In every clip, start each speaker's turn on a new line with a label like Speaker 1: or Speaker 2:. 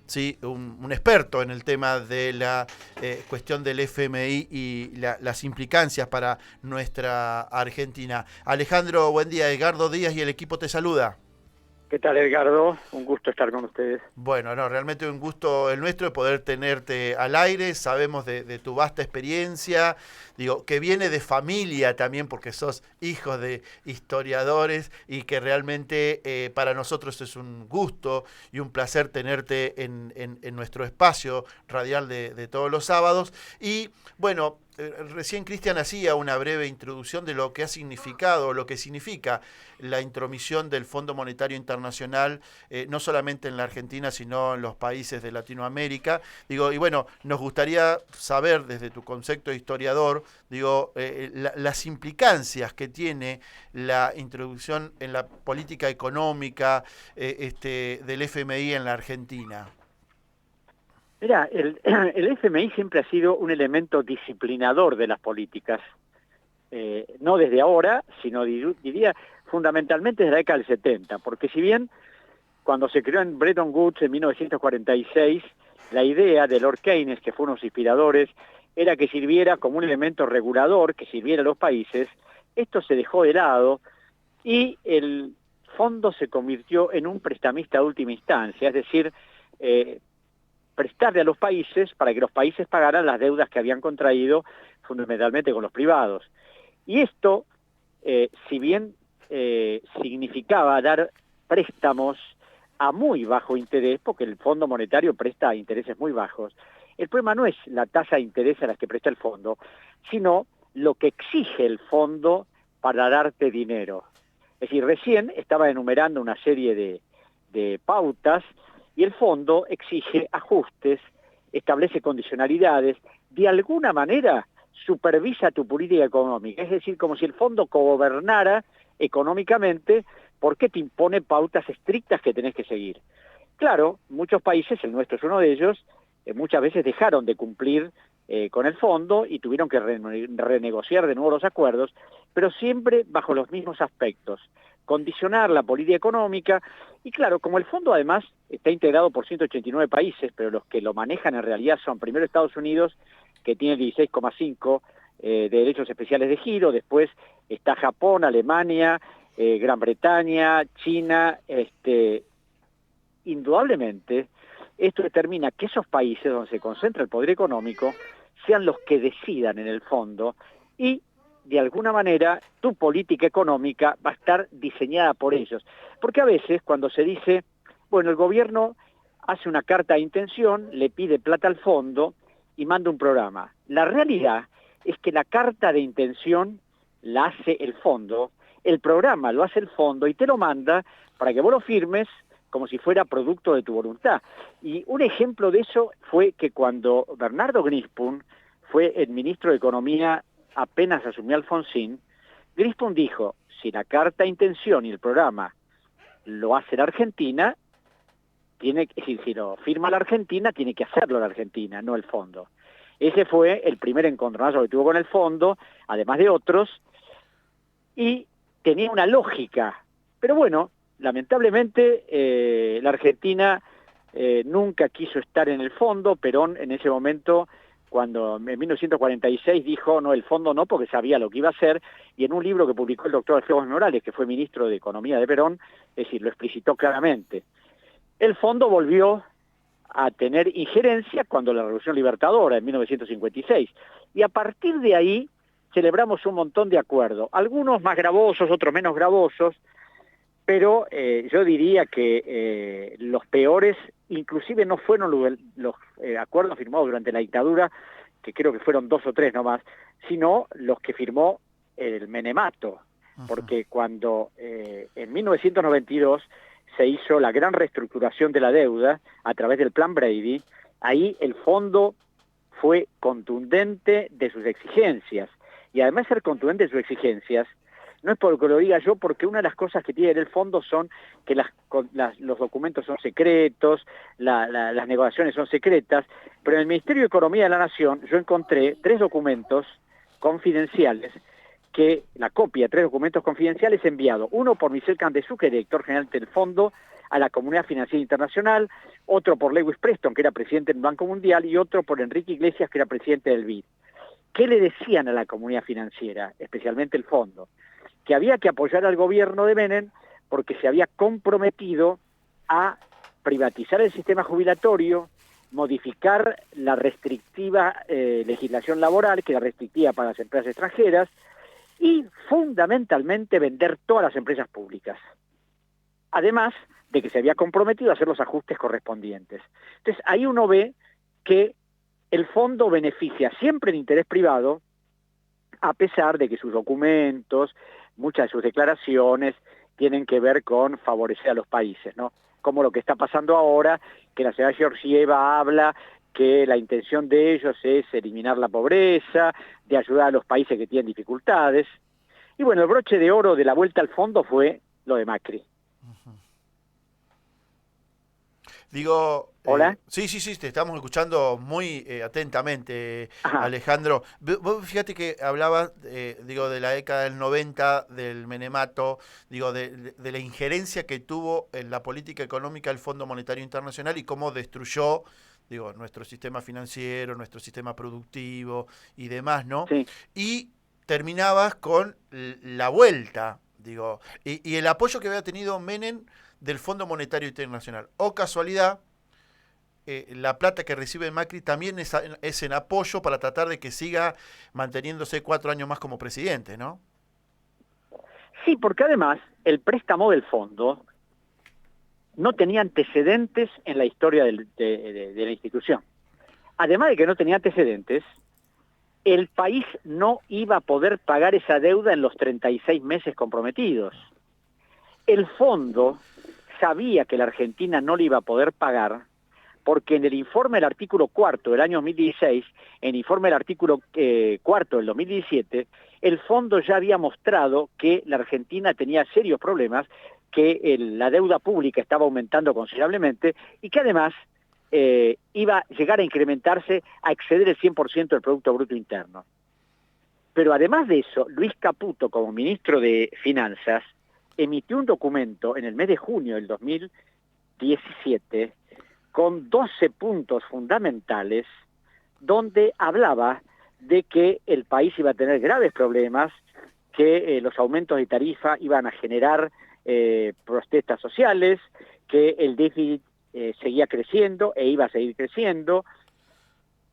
Speaker 1: Sí, un experto en el tema de la cuestión del FMI y las implicancias para nuestra Argentina. Alejandro, buen día. Edgardo Díaz y el equipo te saluda.
Speaker 2: ¿Qué tal, Edgardo? Un gusto estar con ustedes.
Speaker 1: Bueno, no, realmente un gusto el nuestro de poder tenerte al aire. Sabemos de tu vasta experiencia, digo, que viene de familia también, porque sos hijo de historiadores y que realmente para nosotros es un gusto y un placer tenerte en nuestro espacio radial de todos los sábados. Y bueno, recién Cristian hacía una breve introducción de lo que ha significado, lo que significa la intromisión del Fondo Monetario Internacional, no solamente en la Argentina, sino en los países de Latinoamérica. Digo, y bueno, nos gustaría saber desde tu concepto de historiador, digo, las implicancias que tiene la introducción en la política económica del FMI en la Argentina.
Speaker 2: Mira, el FMI siempre ha sido un elemento disciplinador de las políticas, no desde ahora, sino diría fundamentalmente desde la década del 70, porque si bien cuando se creó en Bretton Woods en 1946, la idea de Lord Keynes, que fue uno de los inspiradores, era que sirviera como un elemento regulador, que sirviera a los países. Esto se dejó de lado y el fondo se convirtió en un prestamista de última instancia, es decir, prestarle a los países para que los países pagaran las deudas que habían contraído fundamentalmente con los privados. Y esto, si bien significaba dar préstamos a muy bajo interés, porque el Fondo Monetario presta a intereses muy bajos, el problema no es la tasa de interés a la que presta el fondo, sino lo que exige el fondo para darte dinero. Es decir, recién estaba enumerando una serie de pautas y el fondo exige ajustes, establece condicionalidades, de alguna manera supervisa tu política económica, es decir, como si el fondo cogobernara económicamente porque te impone pautas estrictas que tenés que seguir. Claro, muchos países, el nuestro es uno de ellos, muchas veces dejaron de cumplir con el fondo y tuvieron que renegociar de nuevo los acuerdos, pero siempre bajo los mismos aspectos. Condicionar la política económica, y claro, como el fondo además está integrado por 189 países, pero los que lo manejan en realidad son primero Estados Unidos, que tiene 16,5 de derechos especiales de giro, después está Japón, Alemania, Gran Bretaña, China, indudablemente esto determina que esos países donde se concentra el poder económico sean los que decidan en el fondo y de alguna manera tu política económica va a estar diseñada por ellos. Porque a veces cuando se dice, bueno, el gobierno hace una carta de intención, le pide plata al fondo y manda un programa. La realidad es que la carta de intención la hace el fondo, el programa lo hace el fondo y te lo manda para que vos lo firmes como si fuera producto de tu voluntad. Y un ejemplo de eso fue que cuando Bernardo Grispun fue el ministro de Economía apenas asumió Alfonsín, Grispun dijo, si la carta de intención y el programa lo hace la Argentina, es decir, si lo firma la Argentina, tiene que hacerlo la Argentina, no el fondo. Ese fue el primer encontronazo que tuvo con el fondo, además de otros, y tenía una lógica. Pero bueno, lamentablemente la Argentina nunca quiso estar en el fondo. Perón en ese momento, cuando en 1946 dijo, no, el fondo no, porque sabía lo que iba a hacer, y en un libro que publicó el doctor Alfredo Morales, que fue ministro de Economía de Perón, es decir, lo explicitó claramente. El fondo volvió a tener injerencia cuando la Revolución Libertadora, en 1956, y a partir de ahí celebramos un montón de acuerdos, algunos más gravosos, otros menos gravosos, pero yo diría que los peores inclusive no fueron los acuerdos firmados durante la dictadura, que creo que fueron 2 o 3 nomás, sino los que firmó el Menemato, porque cuando en 1992 se hizo la gran reestructuración de la deuda a través del Plan Brady, ahí el fondo fue contundente de sus exigencias, y además de ser contundente de sus exigencias, no es porque lo diga yo, porque una de las cosas que tiene el fondo son que los documentos son secretos, las negociaciones son secretas, pero en el Ministerio de Economía de la Nación yo encontré 3 documentos confidenciales, la copia de 3 documentos confidenciales enviados, uno por Michel Candesu, que es director general del fondo, a la Comunidad Financiera Internacional, otro por Lewis Preston, que era presidente del Banco Mundial, y otro por Enrique Iglesias, que era presidente del BID. ¿Qué le decían a la comunidad financiera, especialmente el fondo? Que había que apoyar al gobierno de Menem porque se había comprometido a privatizar el sistema jubilatorio, modificar la restrictiva legislación laboral, que era restrictiva para las empresas extranjeras, y fundamentalmente vender todas las empresas públicas. Además de que se había comprometido a hacer los ajustes correspondientes. Entonces ahí uno ve que el fondo beneficia siempre el interés privado, a pesar de que sus documentos, muchas de sus declaraciones, tienen que ver con favorecer a los países, ¿no? Como lo que está pasando ahora, que la señora Georgieva habla que la intención de ellos es eliminar la pobreza, de ayudar a los países que tienen dificultades. Y bueno, el broche de oro de la vuelta al fondo fue lo de Macri.
Speaker 1: Digo,
Speaker 2: ¿Hola?
Speaker 1: Sí, te estamos escuchando muy atentamente,
Speaker 2: Ajá.
Speaker 1: Alejandro. Vos fíjate que hablabas, digo, de la década del 90, del menemato, digo, de la injerencia que tuvo en la política económica el Fondo Monetario Internacional y cómo destruyó, digo, nuestro sistema financiero, nuestro sistema productivo y demás, ¿no?
Speaker 2: Sí.
Speaker 1: Y terminabas con la vuelta, digo, y el apoyo que había tenido Menem del Fondo Monetario Internacional. O casualidad, la plata que recibe Macri también es en apoyo para tratar de que siga manteniéndose 4 años más como presidente, ¿no?
Speaker 2: Sí, porque además el préstamo del fondo no tenía antecedentes en la historia de la institución. Además de que no tenía antecedentes, el país no iba a poder pagar esa deuda en los 36 meses comprometidos. El fondo sabía que la Argentina no le iba a poder pagar porque en el informe del artículo 4 del año 2016, en el informe del artículo 4 del 2017, el fondo ya había mostrado que la Argentina tenía serios problemas, que la deuda pública estaba aumentando considerablemente y que además iba a llegar a incrementarse a exceder el 100% del Producto Bruto Interno. Pero además de eso, Luis Caputo, como ministro de Finanzas, emitió un documento en el mes de junio del 2017 con 12 puntos fundamentales donde hablaba de que el país iba a tener graves problemas, que los aumentos de tarifa iban a generar protestas sociales, que el déficit seguía creciendo e iba a seguir creciendo,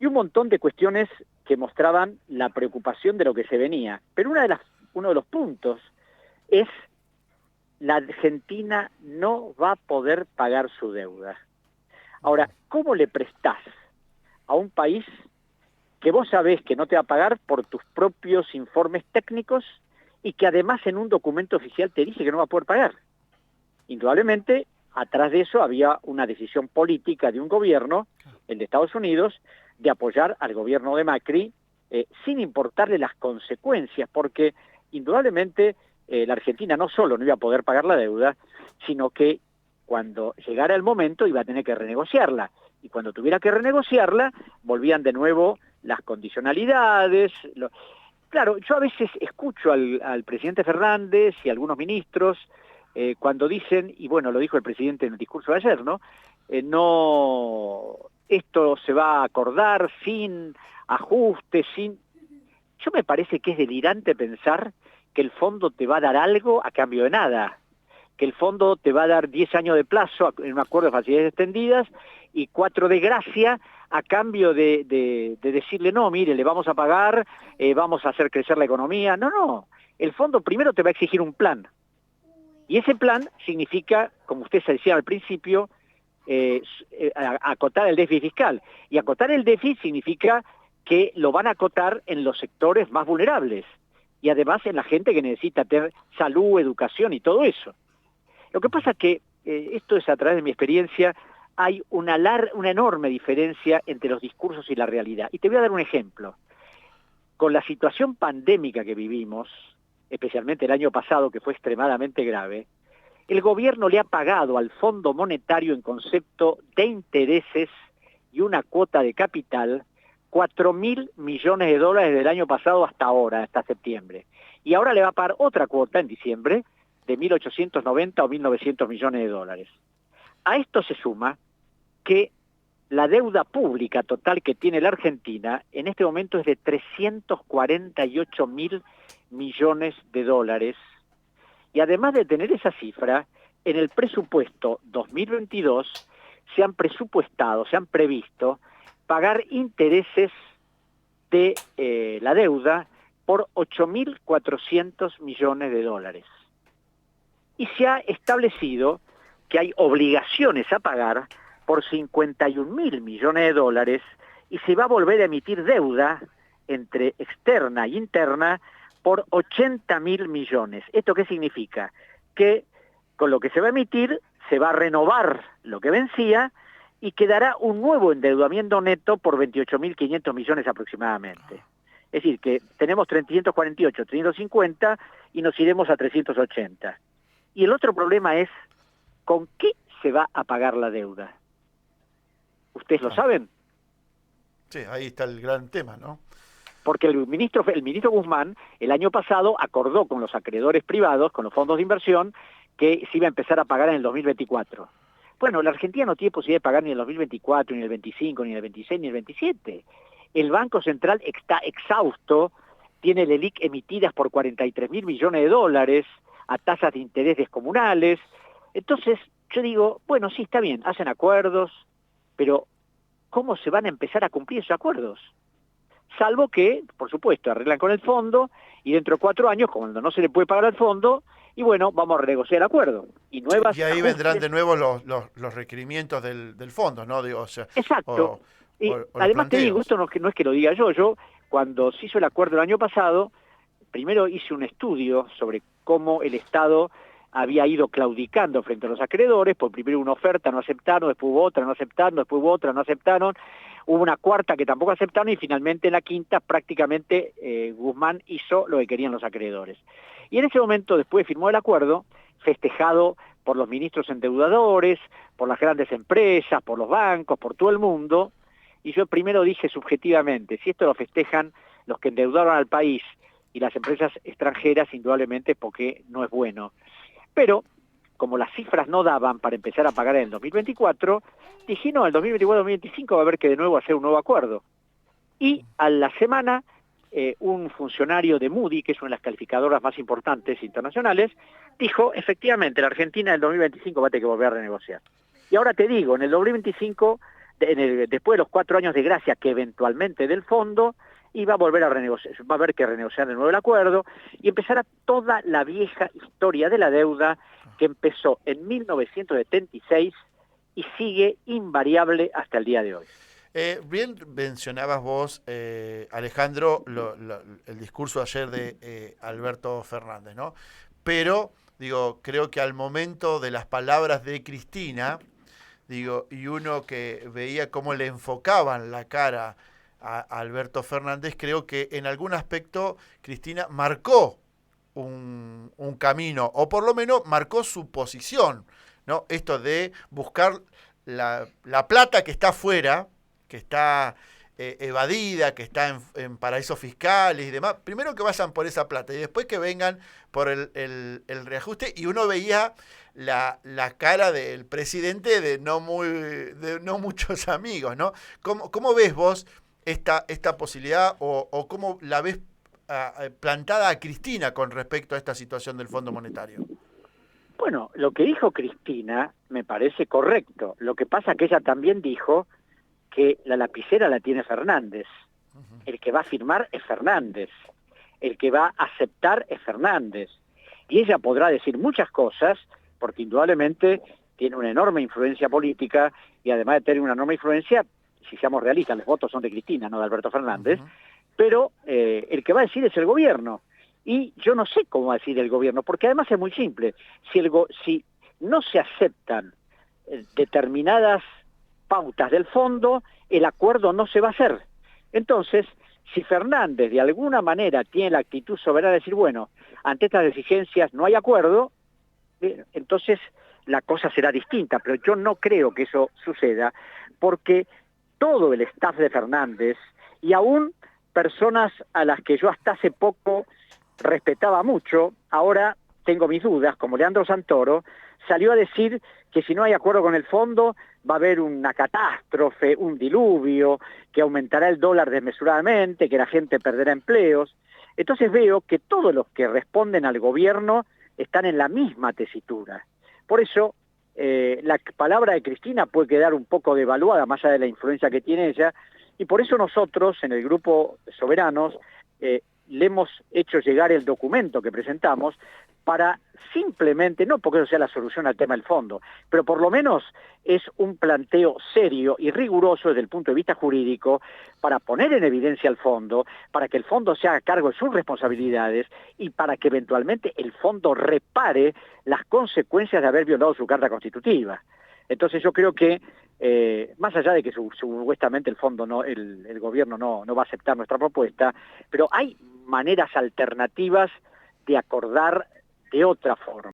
Speaker 2: y un montón de cuestiones que mostraban la preocupación de lo que se venía. Pero uno de los puntos es: la Argentina no va a poder pagar su deuda. Ahora, ¿cómo le prestás a un país que vos sabés que no te va a pagar por tus propios informes técnicos y que además en un documento oficial te dice que no va a poder pagar? Indudablemente, atrás de eso había una decisión política de un gobierno, el de Estados Unidos, de apoyar al gobierno de Macri sin importarle las consecuencias, porque indudablemente la Argentina no solo no iba a poder pagar la deuda, sino que cuando llegara el momento iba a tener que renegociarla. Y cuando tuviera que renegociarla, volvían de nuevo las condicionalidades. Claro, yo a veces escucho al presidente Fernández y a algunos ministros cuando dicen, y bueno, lo dijo el presidente en el discurso de ayer, ¿no? No, esto se va a acordar sin ajustes, sin... Yo me parece que es delirante pensar que el fondo te va a dar algo a cambio de nada, que el fondo te va a dar 10 años de plazo en un acuerdo de facilidades extendidas y 4 de gracia a cambio de decirle, no, mire, le vamos a pagar, vamos a hacer crecer la economía. No, el fondo primero te va a exigir un plan. Y ese plan significa, como usted se decía al principio, acotar el déficit fiscal. Y acotar el déficit significa que lo van a acotar en los sectores más vulnerables y además en la gente que necesita tener salud, educación y todo eso. Lo que pasa es que, esto es a través de mi experiencia, hay una enorme diferencia entre los discursos y la realidad. Y te voy a dar un ejemplo. Con la situación pandémica que vivimos, especialmente el año pasado, que fue extremadamente grave, el gobierno le ha pagado al Fondo Monetario en concepto de intereses y una cuota de capital 4.000 millones de dólares del año pasado hasta ahora, hasta septiembre. Y ahora le va a pagar otra cuota en diciembre de 1.890 o 1.900 millones de dólares. A esto se suma que la deuda pública total que tiene la Argentina en este momento es de 348.000 millones de dólares. Y además de tener esa cifra, en el presupuesto 2022 se han previsto pagar intereses de la deuda por 8.400 millones de dólares. Y se ha establecido que hay obligaciones a pagar por 51.000 millones de dólares y se va a volver a emitir deuda entre externa e interna por 80.000 millones. ¿Esto qué significa? Que con lo que se va a emitir se va a renovar lo que vencía y quedará un nuevo endeudamiento neto por 28.500 millones aproximadamente. Es decir, que tenemos 348, 350 y nos iremos a 380. Y el otro problema es, ¿con qué se va a pagar la deuda? ¿Ustedes lo saben?
Speaker 1: Sí, ahí está el gran tema, ¿no?
Speaker 2: Porque el ministro Guzmán el año pasado acordó con los acreedores privados, con los fondos de inversión, que se iba a empezar a pagar en el 2024. Bueno, la Argentina no tiene posibilidad de pagar ni en el 2024, ni en el 25, ni en el 26, ni en el 27. El Banco Central está exhausto, tiene LELIQ emitidas por 43.000 millones de dólares a tasas de interés descomunales. Entonces, yo digo, bueno, sí, está bien, hacen acuerdos, pero ¿cómo se van a empezar a cumplir esos acuerdos? Salvo que, por supuesto, arreglan con el fondo y dentro de 4 años, cuando no se le puede pagar al fondo, y bueno, vamos a renegociar el acuerdo. Y nuevas
Speaker 1: Y ahí
Speaker 2: ajustes.
Speaker 1: vendrán de nuevo los requerimientos del fondo, ¿no? Digo, o sea,
Speaker 2: Exacto. Y
Speaker 1: o los
Speaker 2: además te digo,
Speaker 1: planteos.
Speaker 2: esto no es que lo diga yo, cuando se hizo el acuerdo el año pasado, primero hice un estudio sobre cómo el Estado había ido claudicando frente a los acreedores, por primero una oferta, no aceptaron, después hubo otra, no aceptaron, después hubo otra, no aceptaron, hubo una cuarta que tampoco aceptaron y finalmente en la quinta prácticamente Guzmán hizo lo que querían los acreedores. Y en ese momento, después firmó el acuerdo, festejado por los ministros endeudadores, por las grandes empresas, por los bancos, por todo el mundo, y yo primero dije subjetivamente, si esto lo festejan los que endeudaron al país y las empresas extranjeras, indudablemente porque no es bueno. Pero, como las cifras no daban para empezar a pagar en el 2024, dije, no, el 2024-2025 va a haber que de nuevo hacer un nuevo acuerdo. Y a la semana, un funcionario de Moody, que es una de las calificadoras más importantes internacionales, dijo, efectivamente, la Argentina en el 2025 va a tener que volver a renegociar. Y ahora te digo, en el 2025, después de los 4 años de gracia que eventualmente del fondo, iba a volver a renegociar, va a haber que renegociar de nuevo el acuerdo y empezará toda la vieja historia de la deuda que empezó en 1976 y sigue invariable hasta el día de hoy.
Speaker 1: Bien mencionabas vos, Alejandro, el discurso ayer de Alberto Fernández, ¿no? Pero, digo, creo que al momento de las palabras de Cristina, digo, y uno que veía cómo le enfocaban la cara a Alberto Fernández, creo que en algún aspecto Cristina marcó un camino, o por lo menos marcó su posición, ¿no? Esto de buscar la plata que está afuera, que está evadida, que está en paraísos fiscales y demás, primero que vayan por esa plata y después que vengan por el reajuste, y uno veía la cara del presidente de no muchos amigos, ¿no? ¿Cómo ves vos esta posibilidad o cómo la ves plantada a Cristina con respecto a esta situación del Fondo Monetario?
Speaker 2: Bueno, lo que dijo Cristina me parece correcto. Lo que pasa es que ella también dijo que la lapicera la tiene Fernández. El que va a firmar es Fernández. El que va a aceptar es Fernández. Y ella podrá decir muchas cosas, porque indudablemente tiene una enorme influencia política y además de tener una enorme influencia, si seamos realistas, los votos son de Cristina, no de Alberto Fernández, pero el que va a decir es el gobierno. Y yo no sé cómo va a decir el gobierno, porque además es muy simple. Si no se aceptan determinadas pautas del fondo, el acuerdo no se va a hacer. Entonces, si Fernández de alguna manera tiene la actitud soberana de decir, bueno, ante estas exigencias no hay acuerdo, entonces la cosa será distinta, pero yo no creo que eso suceda, porque todo el staff de Fernández, y aún personas a las que yo hasta hace poco respetaba mucho, ahora tengo mis dudas, como Leandro Santoro, salió a decir que si no hay acuerdo con el fondo va a haber una catástrofe, un diluvio, que aumentará el dólar desmesuradamente, que la gente perderá empleos. Entonces veo que todos los que responden al gobierno están en la misma tesitura. Por eso la palabra de Cristina puede quedar un poco devaluada, más allá de la influencia que tiene ella, y por eso nosotros, en el Grupo Soberanos, le hemos hecho llegar el documento que presentamos para simplemente, no porque eso sea la solución al tema del fondo, pero por lo menos es un planteo serio y riguroso desde el punto de vista jurídico para poner en evidencia al fondo, para que el fondo se haga cargo de sus responsabilidades y para que eventualmente el fondo repare las consecuencias de haber violado su carta constitutiva. Entonces yo creo que más allá de que supuestamente el fondo el gobierno no va a aceptar nuestra propuesta, pero hay maneras alternativas de acordar de otra forma.